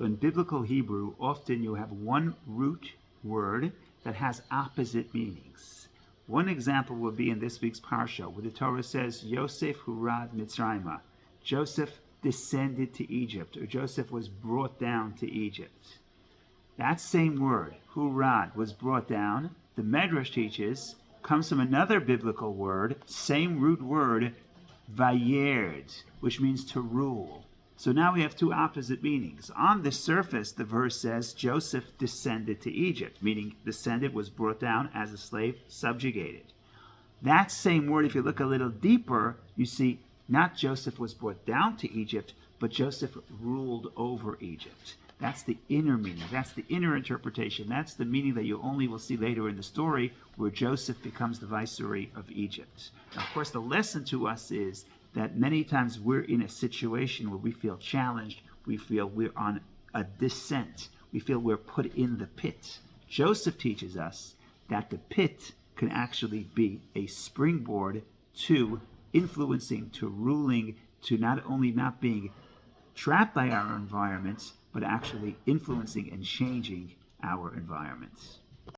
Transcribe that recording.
So in biblical Hebrew, often you have one root word that has opposite meanings. One example would be in this week's parsha, where the Torah says, Yosef hurad Mitzrayma. Joseph descended to Egypt, or Joseph was brought down to Egypt. That same word, hurad, was brought down, the Medrash teaches, comes from another biblical word, same root word, vayerd, which means to rule. So now we have two opposite meanings. On the surface, the verse says Joseph descended to Egypt, meaning descended was brought down as a slave, subjugated. That same word, if you look a little deeper, you see not Joseph was brought down to Egypt, but Joseph ruled over Egypt. That's the inner meaning. That's the inner interpretation. That's the meaning that you only will see later in the story, where Joseph becomes the viceroy of Egypt. Now, of course, the lesson to us is that many times we're in a situation where we feel challenged, we feel we're on a descent, we feel we're put in the pit. Joseph teaches us that the pit can actually be a springboard to influencing, to ruling, to not only not being trapped by our environments, but actually influencing and changing our environments.